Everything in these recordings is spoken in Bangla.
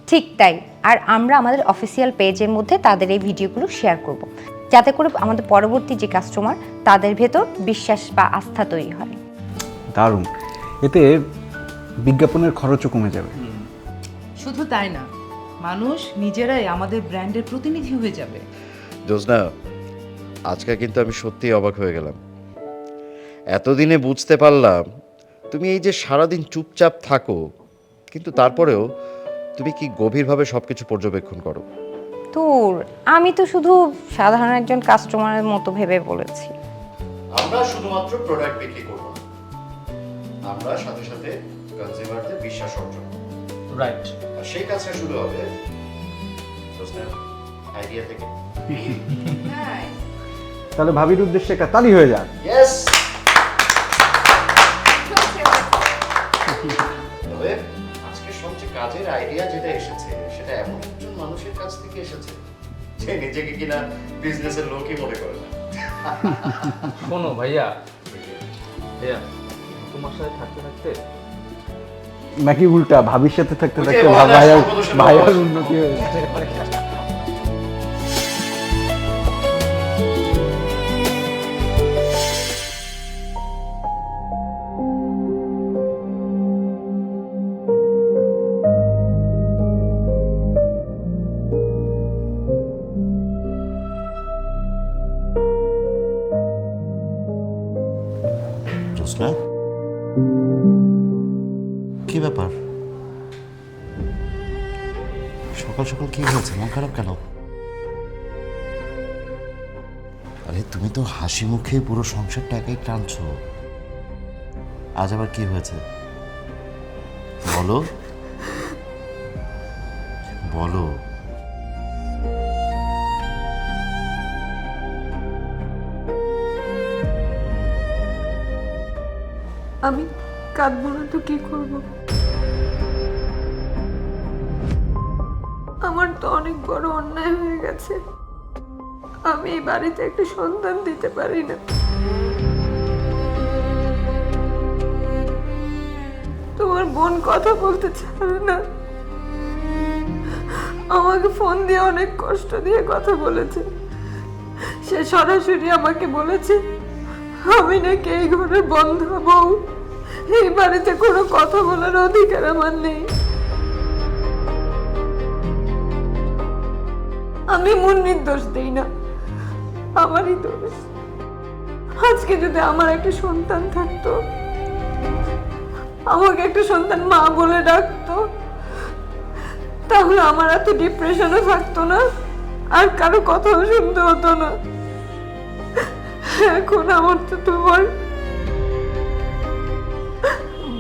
ঠিক তাই। আর আমরা আমাদের অফিসিয়াল পেজের মধ্যে তাদের এই ভিডিওগুলো শেয়ার করব, যাতে করে আমাদের পরবর্তী যে কাস্টমার তাদের ভেতর বিশ্বাস বা আস্থা তৈরি হয়। দারুণ, এতে বিজ্ঞাপনের খরচও কমে যাবে। শুধু তাই না, মানুষ নিজেরাই আমাদের ব্র্যান্ডের প্রতিনিধি হয়ে যাবে। জোসনা, আজকে কিন্তু আমি সত্যিই অবাক হয়ে গেলাম। এতদিনে বুঝতে পারলাম তুমি এই যে সারাদিন চুপচাপ থাকো, কিন্তু তারপরেও তুমি কি গভীরভাবে সবকিছু পর্যবেক্ষণ করো। তোর আমি তো শুধু সাধারণ একজন কাস্টমারের মতো ভেবে বলেছি। আমরা শুধুমাত্র প্রোডাক্ট বিক্রি করব না, আমরা সাথে সাথে কনজিউমারদের বিশ্বাস অর্জন করব। রাইট। আর সেই কাজটা শুরু হবে জোসনার আইডিয়া থেকে। তাহলে ভাবির উদ্দেশ্যে একটা তালি হয়ে যাক। ইয়েস। তবে আজকে সবচেয়ে কাজের আইডিয়া যেটা এসেছে সেটা এমন একজন মানুষের কাছ থেকে এসেছে যে নিজেকে কিনা বিজনেসের লোকই মনে করে না। শোনো ভাইয়া, ভাইয়া তোমার সাথে থাকতে থাকতে নাকি উল্টা, ভাবির সাথে থাকতে ওই যে থাকতে বলা যায়, ভাইয়ার সর্বদোষের ভাইয়ার নবশ। উন্নতি হয়েছে। জোসনা, কি ব্যাপার? সকাল সকাল কি হয়েছে? মন খারাপ কেন? আরে তুমি তো হাসি মুখে পুরো সংসারটা একাই টানছো, আজ আবার কি হয়েছে বলো বলো। আমি কাঁদবো না তো কি করব? আমার তো অনেক বড় অন্যায় হয়ে গেছে। আমি এই বাড়িতে একটা সন্তান দিতে পারি না। তোমার বোন কথা বলতে চায় না, আমাকে ফোন দিয়ে অনেক কষ্ট দিয়ে কথা বলেছে। সে সরাসরি আমাকে বলেছে আমি নাকি এই ঘরের বন্ধ বউ, এই বাড়িতে কোনো কথা বলার অধিকার আমার নেই। আমি মুন্নির দোষ দিই না, আমারই দোষ। আজকে যদি আমার একটা সন্তান থাকতো, আমাকে একটা সন্তান মা বলে ডাকতো, তাহলে আমার এত ডিপ্রেশনও থাকতো না, আর কারো কথাও শুনতে হতো না। এখন আমার তো তোমার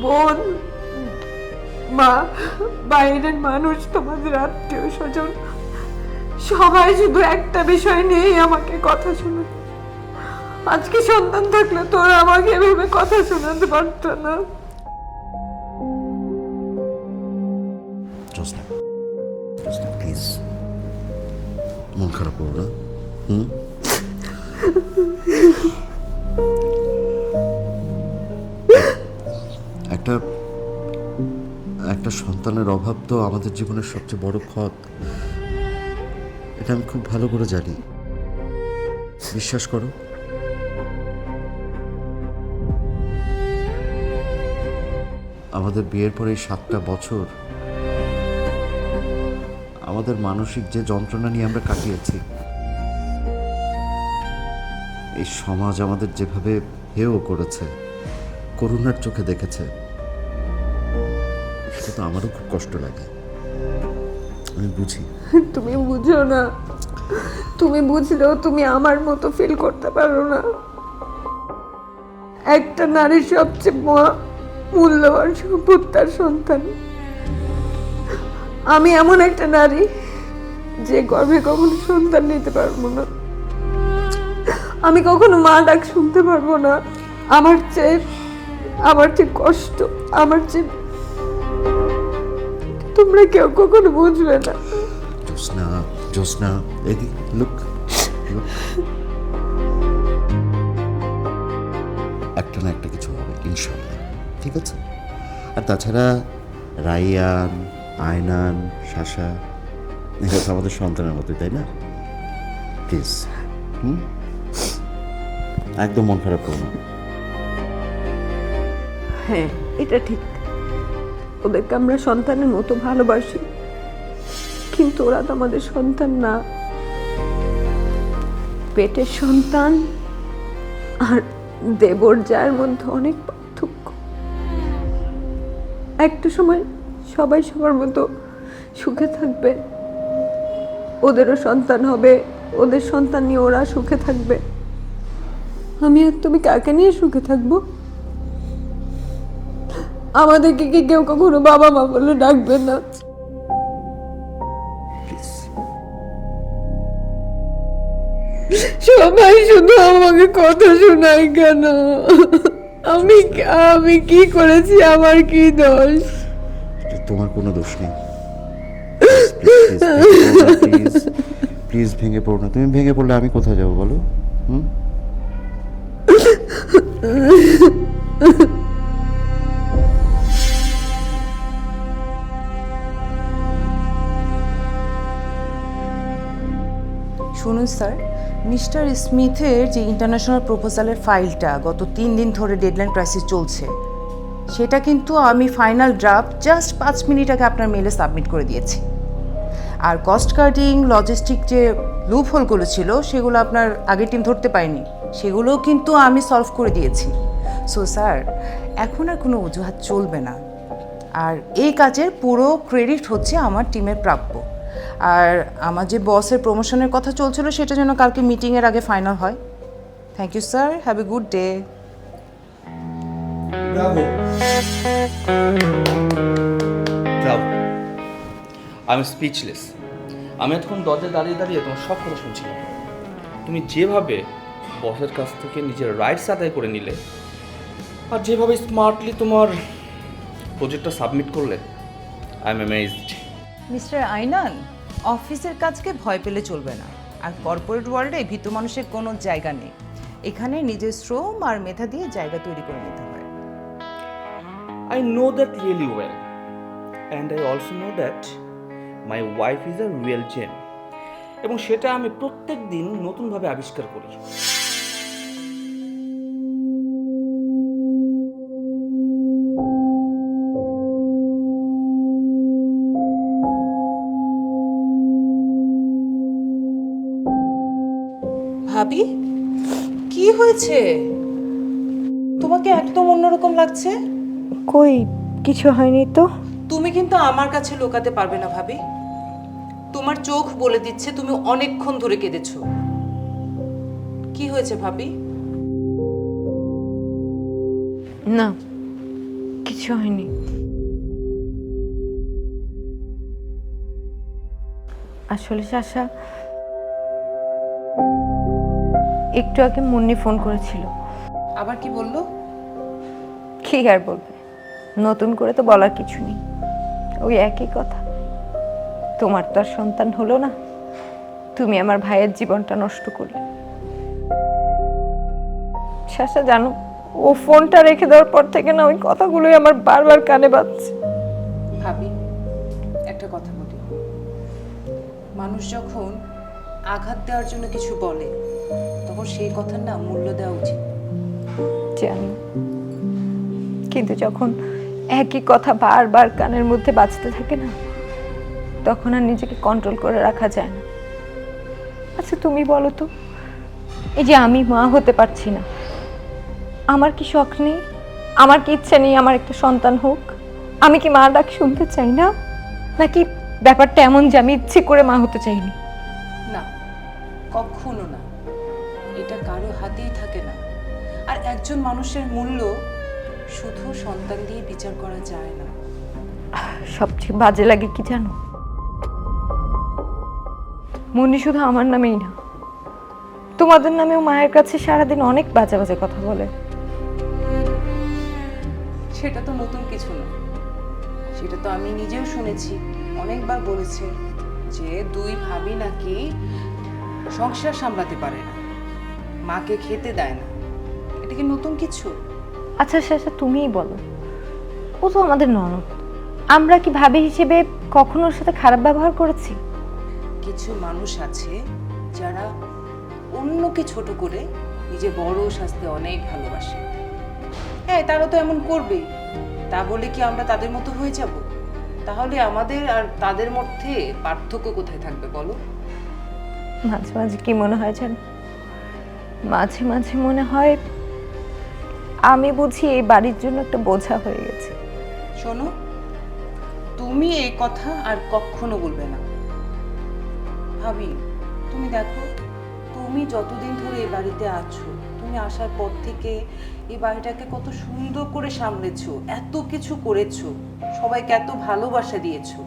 বোন, মা, বাইরের মানুষ, তোমাদের আত্মীয় স্বজন সবাই শুধু একটা বিষয় নিয়েই আমাকে কথা শোনে। আজকে সন্তান থাকলে তোরা আমাকে এভাবে কথা শোনাতে পারতো না। জোসনা, জোসনা প্লিজ মন খারাপ করো না। একটা একটা সন্তানের অভাব তো আমাদের জীবনের সবচেয়ে বড় ক্ষত, এটা আমি খুব ভালো করে জানি। বিশ্বাস করো, আমাদের বিয়ের পরে এই 7টা বছর আমাদের মানসিক যে যন্ত্রণা নিয়ে আমরা কাটিয়েছি, এই সমাজ আমাদের যেভাবে হেয় করেছে, করুণার চোখে দেখেছে, সেটা তো আমারও খুব কষ্ট লাগে। আমি বুঝি। তুমি বুঝো না, তুমি বুঝলেও তুমি আমার মতো ফিল করতে পারো না। একটা নারীর সবচেয়ে মূল্যবান সম্পদ তার সন্তান। আমি এমন একটা নারী যে গর্ভে কখনো সন্তান নিতে পারবো না, আমি কখনো মা ডাক শুনতে পারবো না। আমার চেয়ে কষ্ট, আমার চেয়ে তোমরা কেউ কখনো বুঝবে না। জোসনা, জোসনা, এদিক লুক, একটা না একটা কিছু হবে ইনশাল্লাহ, ঠিক আছে? আর তাছাড়া রাইয়ান, আয়নান, শাসা, এগুলো তো আমাদের সন্তানের মতোই, তাই না? প্লিজ, একদম মন খারাপ করো না। হ্যাঁ, এটা ঠিক। ওদেরকে আমরা সন্তানের মতো ভালোবাসি, কিন্তু ওরা তো আমাদের সন্তান না। পেটের সন্তান আর দেবর যার মধ্যে অনেক পার্থক্য। একটা সময় সবাই সবার মতো সুখে থাকবে, ওদেরও সন্তান হবে, ওদের সন্তান নিয়ে ওরা সুখে থাকবে। আমি আর তুমি কাকে নিয়ে সুখে থাকবো? আমাদেরকে কি কেউ কখনো বাবা মা বলে ডাকবে না? সবাই শুধু আমাকে কথা শোনায় কেন? আমি আমি কি করেছি? আমার কি দোষ? তোমার কোনো দোষ নেই। প্লিজ ভেঙে পড়ো না। তুমি ভেঙে পড়লে আমি কোথায় যাবো বলো? শুনুন স্যার, মিস্টার স্মিথের যে ইন্টারন্যাশনাল প্রপোজালের ফাইলটা গত 3 দিন ধরে ডেডলাইন ক্রাইসিস চলছে, সেটা কিন্তু আমি ফাইনাল ড্রাফট জাস্ট 5 মিনিট আগে আপনার মেলে সাবমিট করে দিয়েছি। আর কস্ট কাটিং, লজিস্টিক যে লুপ হোলগুলো ছিল সেগুলো আপনার আগের টিম ধরতে পারেনি, সেগুলোও কিন্তু আমি সলভ করে দিয়েছি। সো স্যার, এখন আর কোনো অজুহাত চলবে না। আর এই কাজের পুরো ক্রেডিট হচ্ছে আমার টিমের প্রাপ্য। আর আমার যে বসের প্রমোশনের কথা চলছিল সেটা যেন কালকে মিটিংয়ের আগে ফাইনাল হয়। Thank you sir, have a good day. আমি স্পিচলেস। আমি এতক্ষণ দরজায় দাঁড়িয়ে দাঁড়িয়ে তোমার সব কথা শুনছিলাম। তুমি যেভাবে বসের কাছ থেকে নিজের রাইটস আদায় করে নিলে আর যেভাবে স্মার্টলি তোমার প্রজেক্টটা সাবমিট করলে, আই এম অ্যামেজড। মিস্টার আইনান, অফিসের কাজকে ভয় পেলে চলবে না। আর কর্পোরেট ওয়ার্ল্ডে ভীতু মানুষের কোনো জায়গা নেই। এখানে নিজের শ্রম আর মেধা দিয়ে জায়গা তৈরি করে নিতে হয়। I know that really well, and I also know that my wife is a real gem, এবং সেটা আমি প্রত্যেক দিন নতুনভাবে আবিষ্কার করি। ভাবি, কি হয়েছে? তোমাকে একদম অন্যরকম লাগছে। কই, কিছু হয়নি তো। তুমি কিন্তু আমার কাছে লুকাতে পারবে না ভাবি। তোমার চোখ বলে দিচ্ছে তুমি অনেকক্ষণ ধরে কেঁদেছো। কি হয়েছে ভাবি? না, কিছু হয়নি। আসলে শাসা, একটু আগে মুন্নি ফোন করেছিল। আবার কি বললো? কি আর বলবে, নতুন করে তো বলার কিছু নেই, ওই একই কথা। তোমার তো আর সন্তান হলো না, তুমি আমার ভাইয়ের জীবনটা নষ্ট করলে। শাসা জানো, ও ফোনটা রেখে দেওয়ার পর থেকে না ওই কথাগুলোই আমার বারবার কানে বাজছে। ভাবি, একটা কথা বলি, মানুষ যখন আঘাত দেওয়ার জন্য কিছু বলে তখন সেই কথার না মূল্য দেওয়া উচিত। জানি, কিন্তু যখন একই কথা বারবার কানের মধ্যে বাজতে থাকে না, তখন আর নিজেকে কন্ট্রোল করে রাখা যায় না। আচ্ছা তুমি বলো তো, এই যে আমি মা হতে পারছি না, আমার কি শখ নেই? আমার কি ইচ্ছে নেই আমার একটা সন্তান হোক? আমি কি মা ডাক শুনতে চাই না? নাকি ব্যাপারটা এমন যে আমি ইচ্ছে করে মা হতে চাইনি? না, কখনো না। এটা কারো হাতেই থাকে না। আর একজন মানুষের মূল্য শুধু সন্তান দিয়ে বিচার করা যায় না। সবচেয়ে বাজে লাগে কি জানো, মুন্নি শুধু আমার নামেই না, তোমাদের নামেও মায়ের কাছে সারাদিন অনেক বাজে বাজে কথা বলে। সেটা তো নতুন কিছু না, সেটা তো আমি নিজেও শুনেছি, অনেকবার বলেছে যে 2 ভাবি নাকি সংসার সামলাতে পারে না, মাকে খেতে দেয় না। এটা কি নতুন কিছু? আচ্ছা শেষে তুমিই বলো, ও তো আমাদের ননদ, আমরা কি ভাবি হিসেবে কখনো ওর সাথে খারাপ ব্যবহার করেছি? কিছু মানুষ আছে যারা অন্যকে ছোট করে নিজে বড় সাজতে অনেক ভালোবাসে। হ্যাঁ, তারা তো এমন করবেই। তা বলে কি আমরা তাদের মতো হয়ে যাব? তাহলে আমাদের আর তাদের মধ্যে পার্থক্য কোথায় থাকবে বলো? মাঝে মাঝে কি মনে হয় জানো, মাঝে মাঝে মনে হয় আমি বুঝি এই বাড়ির জন্য একটা বোঝা হয়ে গেছে। শোনো, তুমি এই কথা আর কখনো বলবে না। ভাবি, তুমি দেখো, তুমি যতদিন ধরে এই বাড়িতে আছো, তুমি আসার পর থেকে এই বাড়িটাকে কত সুন্দর করে সামলেছো, এত কিছু করেছো, সবাইকে এত ভালোবাসা দিয়েছো।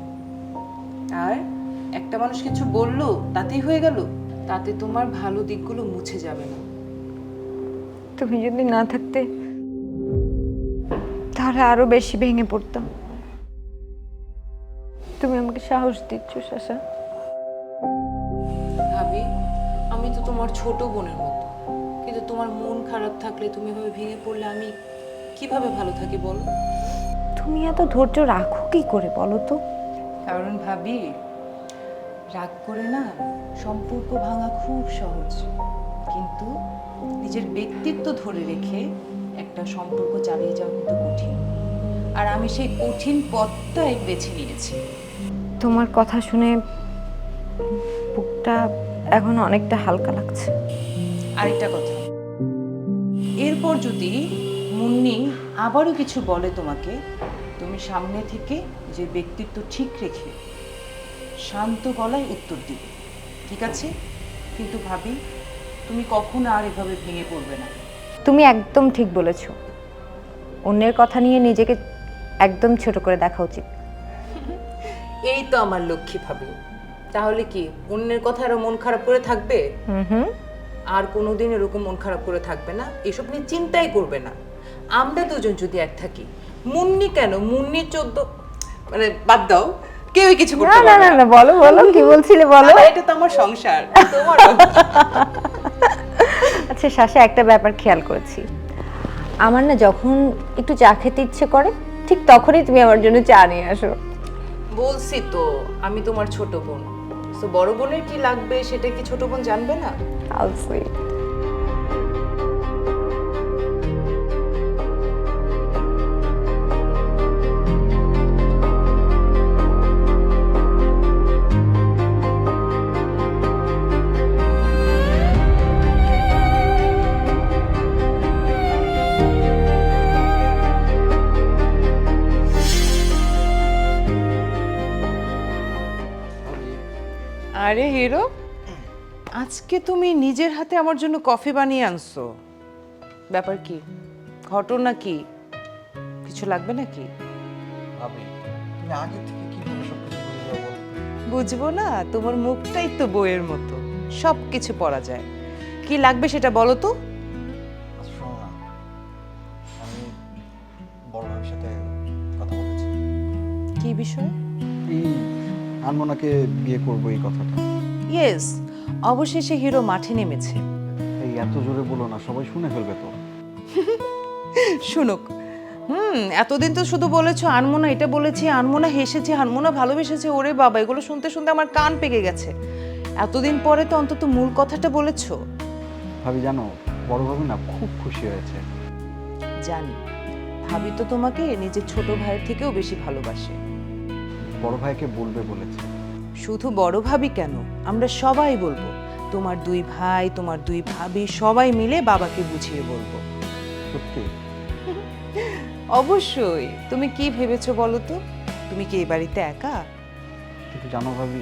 আর একটা মানুষ কিছু বললো তাতেই হয়ে গেল? তাতে তোমার ভালো দিকগুলো মুছে যাবে না। তুমি যদি না থাকতে তাহলে আরো বেশি ভেঙে পড়তাম। তুমি আমাকে সাহস দিচ্ছ শাসা। ভাবি, আমি তো তোমার ছোট বোনের মতো, কিন্তু তোমার মন খারাপ থাকলে, তুমি এভাবে ভেঙে পড়লে আমি কিভাবে ভালো থাকি বলো? তুমি এত ধৈর্য রাখো কি করে বলো তো? কারণ ভাবি, রাগ করে না সম্পর্ক ভাঙা খুব সহজ, কিন্তু নিজের ব্যক্তিত্ব ধরে রেখে একটা সম্পর্ক চালিয়ে যাওয়া কিন্তু কঠিন। আর আমি সেই কঠিন পথটাই বেছে নিয়েছি। তোমার কথা শুনে বুকটা এখন অনেকটা হালকা লাগছে। আরেকটা কথা, এরপর যদি মুন্নি আবারও কিছু বলে তোমাকে, তুমি সামনে থেকে যে ব্যক্তিত্ব ঠিক রেখে শান্ত গলায় উত্তর দিবে, ঠিক আছে? কিন্তু ভাবি, তুমি কখনো আর এভাবে ভেঙে পড়বে না। তুমি একদম ঠিক বলেছো, অন্যের কথা নিয়ে নিজেকে একদম ছোট করে দেখা উচিত। এই তো আমার লক্ষ্মী ভাবি। তাহলে কি অন্যের কথা আরো মন খারাপ করে থাকবে? হুম। আর কোনোদিন এরকম মন খারাপ করে থাকবে না, এসব নিয়ে চিন্তাই করবে না। আমরা দুজন যদি এক থাকি, মুন্নি কেন, মুন্নি 14 মানে বাদ দাও, কেউই কিছু না করতে না পারবে না না। না, বলো বলো কি বলছিলে বলো। না, এটা তো আমার সংসার, তোমার। আচ্ছা শাসা, একটা ব্যাপার খেয়াল করেছি, আমার না যখন একটু চা খেতে ইচ্ছে করে ঠিক তখনই তুমি আমার জন্য চা নিয়ে আসো। বলছি তো, আমি তোমার ছোট বোন, তো বড় বোনের কি লাগবে সেটা কি ছোট বোন জানবে না? How sweet. আরে হিরো, আজকে তুমি নিজের হাতে আমার জন্য কফি বানিয়ে আনছো, ব্যাপার কি? ঘটনা কি? কিছু লাগবে নাকি? ভাবি, তুমি আগে থেকে কিভাবে সবকিছু বুঝে যাও বলো? বুঝবো না? তোমার মুখটাই তো বইয়ের মতো, সব কিছু পড়া যায়। কি লাগবে সেটা বলো তো। আচ্ছা শোনো না, আমি বড় ভাইয়ের সাথে কথা বলেছি। কি বিষয়? এই আনমনাকে বিয়ে করবো এই কথাটা। ইয়েস, অবশেষে হিরো মাঠে নেমেছে। এই এত জোরে বলো না, সবাই শুনে ফেলবে তো। শুনুক। এতদিন তো শুধু বলেছো আনমোনা এটা বলেছি, আনমোনা হেসেছে, আনমোনা ভালোবেসেছে। ওরে বাবা, এগুলো শুনতে শুনতে আমার কান পেকে গেছে। এতদিন পরে তো অন্তত মূল কথাটা বলেছো। ভাবি জানো, বড় ভাবি না খুব খুশি হয়েছে। জানি, ভাবি তো তোমাকে নিজের ছোট ভাইয়ের থেকেও বেশি ভালোবাসে। বড় ভাইকে বলবে বলেছে। শুধু বড় ভাবি কেন, আমরা সবাই বলবো। তোমার 2 ভাই, তোমার 2 ভাবি সবাই মিলে বাবাকে বুঝিয়ে বলবো। সত্যি? অবশ্যই। তুমি কি ভেবেছো বলো তো? তুমি কি এই বাড়িতে একা? কিন্তু জানো ভাবি,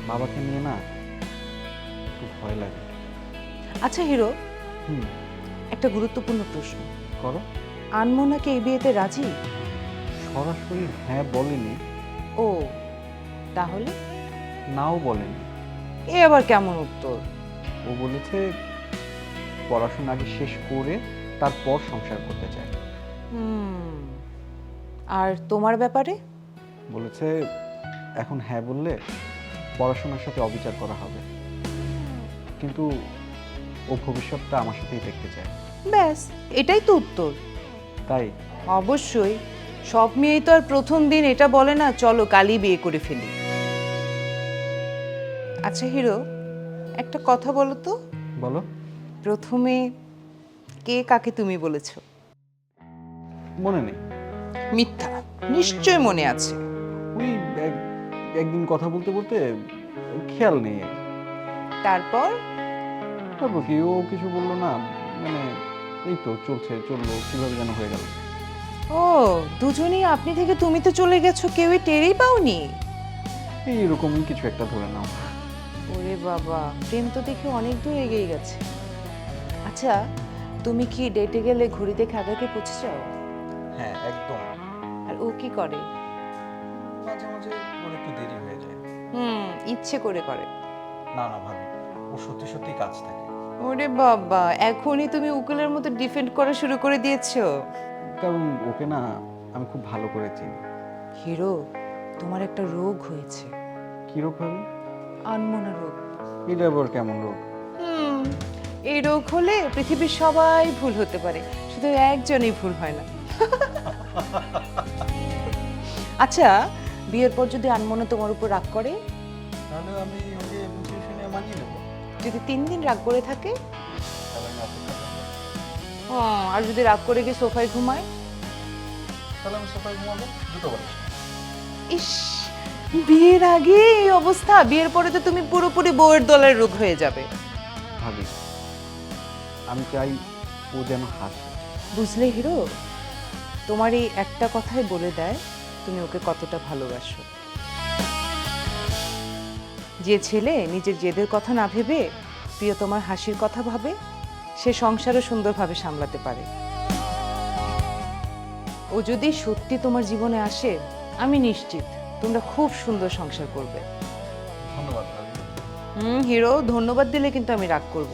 বাবাকে নিয়ে না খুব ভয় লাগে। আচ্ছা হিরো, হুম, একটা গুরুত্বপূর্ণ প্রশ্ন করো। আনমোনাকে এই বিয়েতে রাজি? সরাসরি হ্যাঁ বলেনি, ও তাহলে নাও বলেনি। এ আবার কেমন উত্তর? ও বলেছে পড়াশোনা আগে শেষ করে তারপর সংসার করতে চায়। আর তোমার ব্যাপারে? বলেছে এখন হ্যাঁ বললে পড়াশোনার সাথে অবিচার করা হবে, কিন্তু ও ভবিষ্যৎটা আমার সাথেই দেখতে চায়। ব্যাস, এটাই তো উত্তর। তাই অবশ্যই। সব মেয়েই তো আর প্রথম দিন এটা বলে না চলো কালই বিয়ে করে ফেলি। আচ্ছা হিরো, একটা কথা বলো তো, বলো। প্রথমে কে কাকে তুমি বলেছো? মনে নেই। মিথ্যা, নিশ্চয় মনে আছে। ওই একদিন কথা বলতে বলতে খেয়াল নেই। তারপর? তারপর কি, ও কিছু বললো না, মানে এই তো চললো, কিভাবে যেন হয়ে গেল। ও, দুজনেই আপনি থেকে তুমিতে চলে গেছো, কেউই টেরই পাওনি? এইরকমই কিছু একটা ধরে নাও। ওরে বাবা, প্রেম তো দেখে অনেক দূর এগিয়ে গেছে। আচ্ছা, তুমি কি ডেটে গেলে ঘড়ি দেখে আগে পৌঁছে যাও? হ্যাঁ, একদম। আর ও কি করে? মাঝে মাঝে ওর একটু দেরি হয়ে যায়। ইচ্ছে করে করে? না ভাবি, ও সত্যি সত্যি কাজ থাকে। ওরে বাবা, এখনই তুমি উকিলের মতো ডিফেন্ড করা শুরু করে দিয়েছো। কারণ ওকে না আমি খুব ভালো করে চিনি। হিরো, তোমার একটা রোগ হয়েছে। কি রোগ ভাবি? আনমনা রোগ। এটা আবার কেমন রোগ? এই রোগ হলে পৃথিবীর সবাই ভুল হতে পারে, শুধু একজনই ভুল হয় না। আচ্ছা, বিয়ের পর যদি আনমনা তোমার উপর রাগ করে? তাহলে আমি ওকে বুঝিয়ে শুনে মানিয়ে নেবো। যদি 3 দিন রাগ করে থাকে? তাহলে আমি অপেক্ষা করবো। আর যদি রাগ করে গিয়ে সোফায় ঘুমায়? তাহলে আমি সোফায় ঘুমাবো, দুটো বালিশ। ইস, বিয়ের আগে এই অবস্থা, বিয়ের পরে তো তুমি পুরোপুরি বউয়ের দলের রোগ হয়ে যাবে। ভাবি, আমি চাই ও যেন হাসে। বুঝলে হিরো, তোমার এই একটা কথাই বলে দেয় তুমি ওকে কতটা ভালোবাসো। যে ছেলে নিজের জেদের কথা না ভেবে প্রিয় তোমার হাসির কথা ভাবে, সে সংসারও সুন্দরভাবে সামলাতে পারে। ও যদি সত্যি তোমার জীবনে আসে, আমি নিশ্চিত তোমরা খুব সুন্দর সংসার করবে। ধন্যবাদ ভাবি। হিরো, ধন্যবাদ দিলে কিন্তু আমি রাগ করব।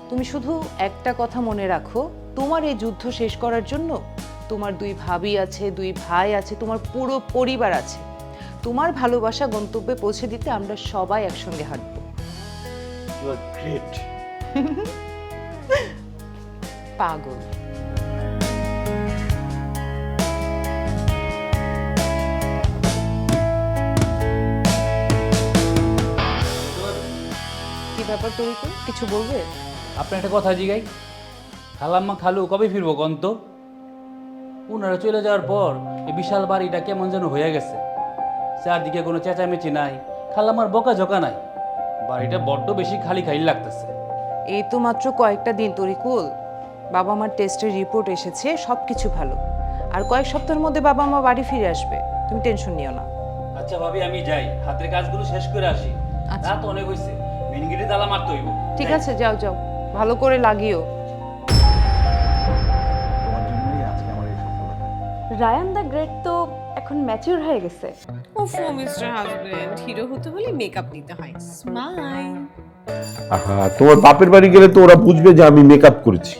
তুমি শুধু একটা কথা মনে রাখো, তোমার এই যুদ্ধ শেষ করার জন্য তোমার 2 ভাবি আছে, 2 ভাই আছে, তোমার পুরো পরিবার আছে। তোমার ভালোবাসা গন্তব্যে পৌঁছে দিতে আমরা সবাই একসঙ্গে হাঁটবো। You are great. পাগল। কি ব্যাপার তরিকুল, কিছু বলবে? আপনি একটা কথা জিগাই, খালাম্মা খালু কবে ফিরবো গন্ত? ওনারা চলে যাওয়ার পর এই বিশাল বাড়িটা কেমন যেন হয়ে গেছে। চারদিকে কোনো চেঁচামেচি নাই, খালাম্মার বকাঝকা নাই, বাড়িটা বড্ড বেশি খালি খালি লাগতেছে। এই তো মাত্র কয়েকটা দিন তরিকুল, বাবা মার টেস্টের রিপোর্ট এসেছে, সব কিছু ভালো। আর কয়েক সপ্তাহের মধ্যে বাবা মা বাড়ি ফিরে আসবে, তুমি টেনশন নিও না। আচ্ছা ভাবি, আমি যাই, হাতের কাজগুলো শেষ করে আসি। আচ্ছা। রাত অনেক হয়েছে, মিনগিরি তালা মারতে হইব। ঠিক আছে, যাও যাও, ভালো করে লাগিও। তোমার জন্যই আজকে আমার এই সফলতা। রায়ান দ্য গ্রেট তো এখন ম্যাচিউর হয়ে গেছে। ওফো মিস্টার হাজবেন্ড, হিরো হতে হলে মেকআপ নিতে হয়। স্মাইল। আহা, তোমার বাপের বাড়ি গেলে তো ওরা বুঝবে যে আমি মেকআপ করেছি।